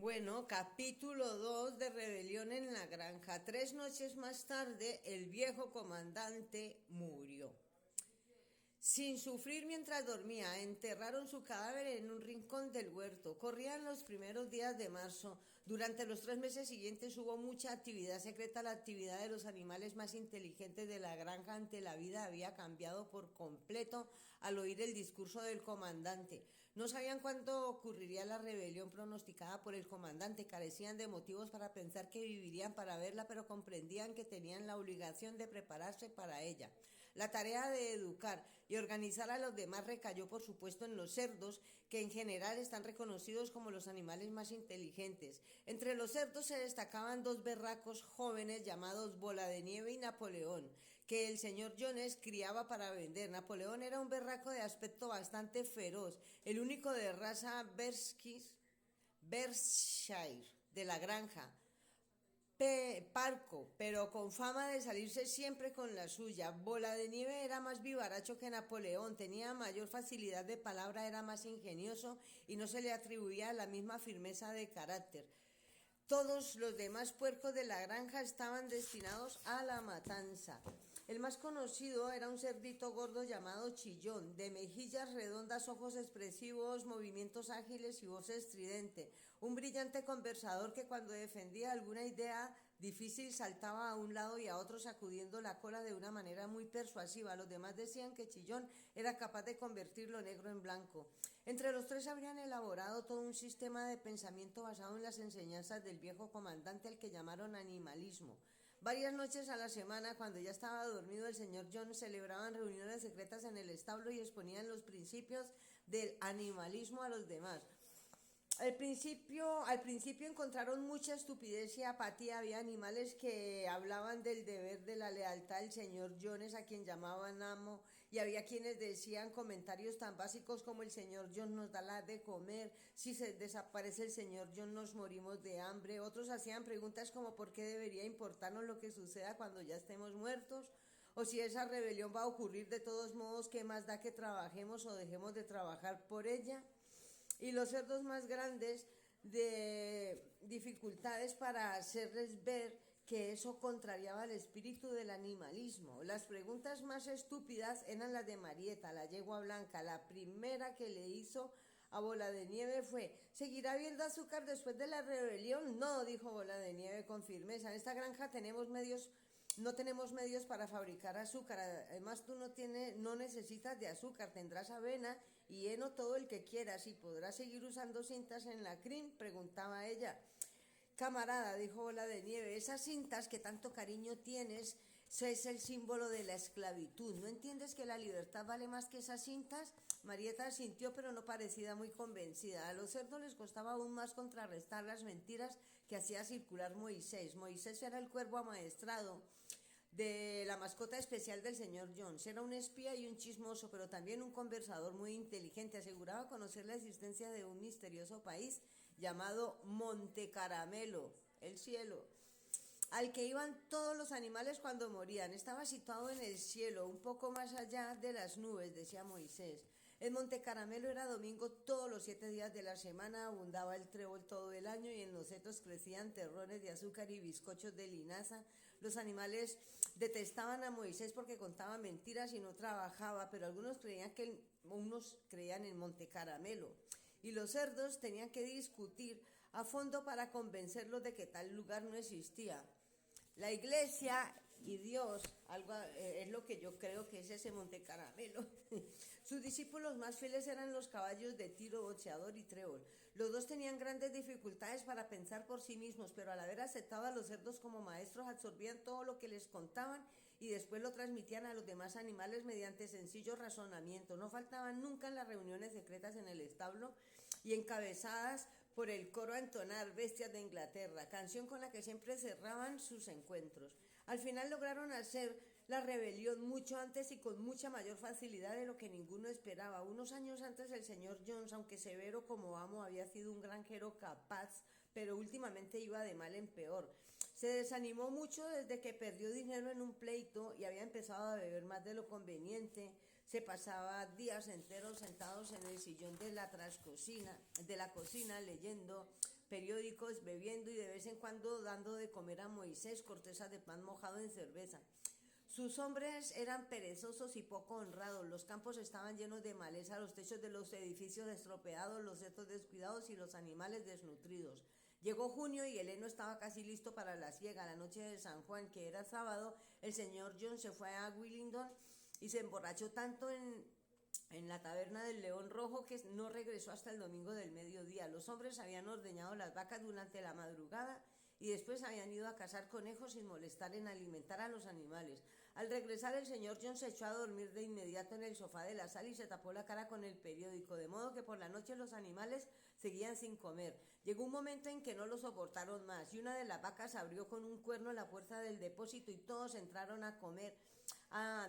Bueno, capítulo 2 de Rebelión en la Granja. 3 noches más tarde, el viejo comandante murió. Sin sufrir mientras dormía, enterraron su cadáver en un rincón del huerto. Corrían los primeros días de marzo. Durante los 3 meses siguientes hubo mucha actividad secreta. La actividad de los animales más inteligentes de la granja ante la vida había cambiado por completo al oír el discurso del comandante. No sabían cuándo ocurriría la rebelión pronosticada por el comandante. Carecían de motivos para pensar que vivirían para verla, pero comprendían que tenían la obligación de prepararse para ella. La tarea de educar y organizar a los demás recayó por supuesto en los cerdos, que en general están reconocidos como los animales más inteligentes. Entre los cerdos se destacaban dos berracos jóvenes llamados Bola de Nieve y Napoleón, que el señor Jones criaba para vender. Napoleón era un berraco de aspecto bastante feroz, el único de raza Berkshire de la granja. Parco, pero con fama de salirse siempre con la suya. Bola de Nieve era más vivaracho que Napoleón, tenía mayor facilidad de palabra, era más ingenioso y no se le atribuía la misma firmeza de carácter. Todos los demás puercos de la granja estaban destinados a la matanza. El más conocido era un cerdito gordo llamado Chillón, de mejillas redondas, ojos expresivos, movimientos ágiles y voz estridente. Un brillante conversador que cuando defendía alguna idea difícil saltaba a un lado y a otro sacudiendo la cola de una manera muy persuasiva. Los demás decían que Chillón era capaz de convertir lo negro en blanco. Entre los tres habrían elaborado todo un sistema de pensamiento basado en las enseñanzas del viejo comandante, al que llamaron animalismo. Varias noches a la semana, cuando ya estaba dormido el señor John, celebraban reuniones secretas en el establo y exponían los principios del animalismo a los demás. Al principio encontraron mucha estupidez y apatía. Había animales que hablaban del deber de la lealtad del señor Jones, a quien llamaban amo, y había quienes decían comentarios tan básicos como: el señor John nos da la de comer, si se desaparece el señor John nos morimos de hambre. Otros hacían preguntas como: ¿por qué debería importarnos lo que suceda cuando ya estemos muertos? O si esa rebelión va a ocurrir de todos modos, ¿qué más da que trabajemos o dejemos de trabajar por ella? Y los cerdos más grandes de dificultades para hacerles ver que eso contrariaba el espíritu del animalismo. Las preguntas más estúpidas eran las de Marieta, la yegua blanca. La primera que le hizo a Bola de Nieve fue: ¿seguirá habiendo azúcar después de la rebelión? No, dijo Bola de Nieve con firmeza. En esta granja no tenemos medios para fabricar azúcar. Además, tú no necesitas de azúcar. Tendrás avena y heno todo el que quieras. ¿Y podrás seguir usando cintas en la crin?, preguntaba ella. Camarada, dijo Bola de Nieve, esas cintas que tanto cariño tienes, eso es el símbolo de la esclavitud. ¿No entiendes que la libertad vale más que esas cintas? Marieta sintió, pero no parecida muy convencida. A los cerdos les costaba aún más contrarrestar las mentiras que hacía circular Moisés. Moisés era el cuervo amaestrado de la mascota especial del señor Jones. Era un espía y un chismoso, pero también un conversador muy inteligente. Aseguraba conocer la existencia de un misterioso país llamado Monte Caramelo, el cielo, al que iban todos los animales cuando morían. Estaba situado en el cielo, un poco más allá de las nubes, decía Moisés. El Monte Caramelo era domingo todos los 7 días de la semana, abundaba el trébol todo el año y en los setos crecían terrones de azúcar y bizcochos de linaza. Los animales detestaban a Moisés porque contaba mentiras y no trabajaba, pero unos creían en Monte Caramelo. Y los cerdos tenían que discutir a fondo para convencerlos de que tal lugar no existía. La iglesia y Dios, es lo que yo creo que es ese Monte Caramelo. Sus discípulos más fieles eran los caballos de Tiro, Boxeador y Trébol. Los dos tenían grandes dificultades para pensar por sí mismos, pero al haber aceptado a los cerdos como maestros, absorbían todo lo que les contaban y después lo transmitían a los demás animales mediante sencillos razonamientos. No faltaban nunca en las reuniones secretas en el establo y encabezadas por el coro a entonar Bestias de Inglaterra, canción con la que siempre cerraban sus encuentros. Al final lograron hacer la rebelión mucho antes y con mucha mayor facilidad de lo que ninguno esperaba. Unos años antes el señor Jones, aunque severo como amo, había sido un granjero capaz, pero últimamente iba de mal en peor. Se desanimó mucho desde que perdió dinero en un pleito y había empezado a beber más de lo conveniente. Se pasaba días enteros sentados en el sillón de la cocina leyendo periódicos, bebiendo y de vez en cuando dando de comer a Moisés cortezas de pan mojado en cerveza. Sus hombres eran perezosos y poco honrados, los campos estaban llenos de maleza, los techos de los edificios estropeados, los setos descuidados y los animales desnutridos. Llegó junio y el heno estaba casi listo para la siega. La noche de San Juan, que era sábado, el señor John se fue a Willingdon y se emborrachó tanto en la taberna del León Rojo que no regresó hasta el domingo del mediodía. Los hombres habían ordeñado las vacas durante la madrugada y después habían ido a cazar conejos sin molestar en alimentar a los animales. Al regresar, el señor John se echó a dormir de inmediato en el sofá de la sala y se tapó la cara con el periódico, de modo que por la noche los animales seguían sin comer. Llegó un momento en que no lo soportaron más y una de las vacas abrió con un cuerno la puerta del depósito y todos entraron a comer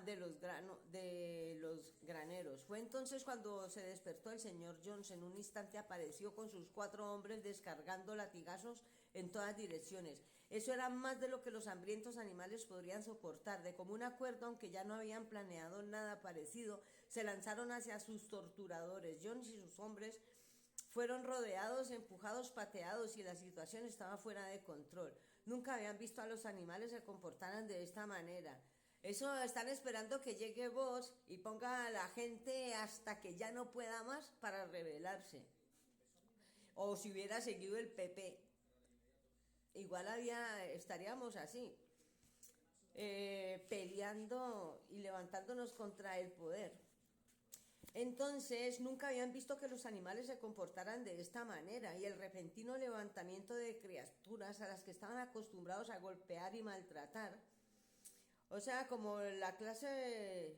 de los graneros. Fue entonces cuando se despertó el señor Jones. En un instante apareció con sus 4 hombres descargando latigazos en todas direcciones. Eso era más de lo que los hambrientos animales podrían soportar. De común acuerdo, aunque ya no habían planeado nada parecido, se lanzaron hacia sus torturadores. Jones y sus hombres fueron rodeados, empujados, pateados y la situación estaba fuera de control. Nunca habían visto a los animales se comportaran de esta manera. Eso están esperando que llegue vos y ponga a la gente hasta que ya no pueda más para rebelarse. O si hubiera seguido el PP, igual estaríamos así, peleando y levantándonos contra el poder. Entonces nunca habían visto que los animales se comportaran de esta manera y el repentino levantamiento de criaturas a las que estaban acostumbrados a golpear y maltratar. O sea, como la clase,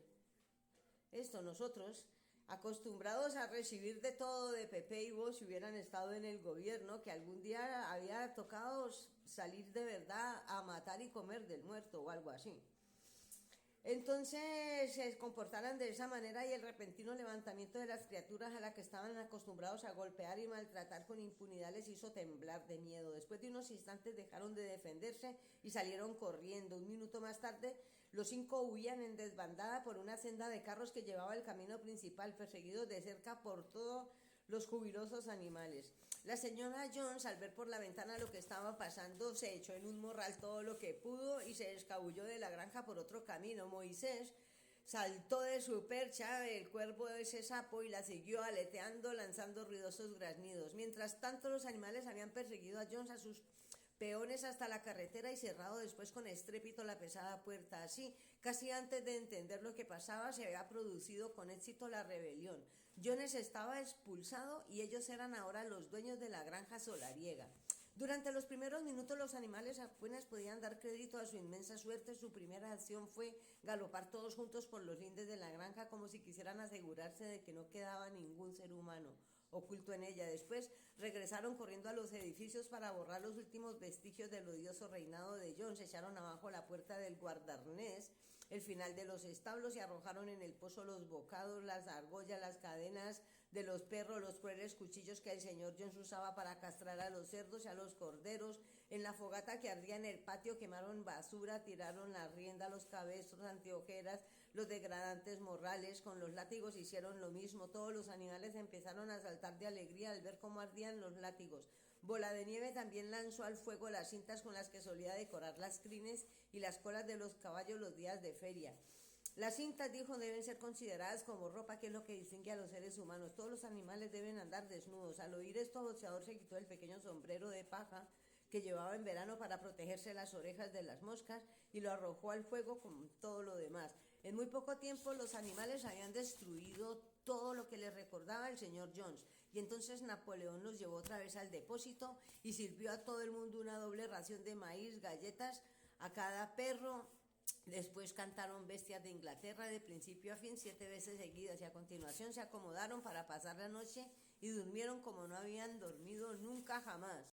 nosotros, acostumbrados a recibir de todo de Pepe y vos si hubieran estado en el gobierno, que algún día había tocado salir de verdad a matar y comer del muerto o algo así. Entonces se comportaran de esa manera y el repentino levantamiento de las criaturas a las que estaban acostumbrados a golpear y maltratar con impunidad les hizo temblar de miedo. Después de unos instantes dejaron de defenderse y salieron corriendo. Un minuto más tarde los 5 huían en desbandada por una senda de carros que llevaba el camino principal, perseguidos de cerca por todos los jubilosos animales. La señora Jones, al ver por la ventana lo que estaba pasando, se echó en un morral todo lo que pudo y se escabulló de la granja por otro camino. Moisés saltó de su percha, el cuervo de ese sapo, y la siguió aleteando, lanzando ruidosos graznidos. Mientras tanto, los animales habían perseguido a Jones, a sus peones, hasta la carretera y cerrado después con estrépito la pesada puerta. Así, casi antes de entender lo que pasaba, se había producido con éxito la rebelión. Jones estaba expulsado y ellos eran ahora los dueños de la granja solariega. Durante los primeros minutos los animales apenas podían dar crédito a su inmensa suerte. Su primera acción fue galopar todos juntos por los lindes de la granja como si quisieran asegurarse de que no quedaba ningún ser humano oculto en ella. Después regresaron corriendo a los edificios para borrar los últimos vestigios del odioso reinado de John. Se echaron abajo la puerta del guardarnés, el final de los establos, y arrojaron en el pozo los bocados, las argollas, las cadenas de los perros, los crueles cuchillos que el señor Jones usaba para castrar a los cerdos y a los corderos. En la fogata que ardía en el patio quemaron basura, tiraron la rienda, los cabezos, anteojeras, los degradantes morrales. Con los látigos hicieron lo mismo. Todos los animales empezaron a saltar de alegría al ver cómo ardían los látigos. Bola de Nieve también lanzó al fuego las cintas con las que solía decorar las crines y las colas de los caballos los días de feria. Las cintas, dijo, deben ser consideradas como ropa, que es lo que distingue a los seres humanos. Todos los animales deben andar desnudos. Al oír esto, Boxeador se quitó el pequeño sombrero de paja que llevaba en verano para protegerse las orejas de las moscas y lo arrojó al fuego con todo lo demás. En muy poco tiempo los animales habían destruido todo lo que les recordaba el señor Jones, y entonces Napoleón los llevó otra vez al depósito y sirvió a todo el mundo una doble ración de maíz, galletas a cada perro. Después cantaron Bestias de Inglaterra de principio a fin 7 veces seguidas y a continuación se acomodaron para pasar la noche y durmieron como no habían dormido nunca jamás.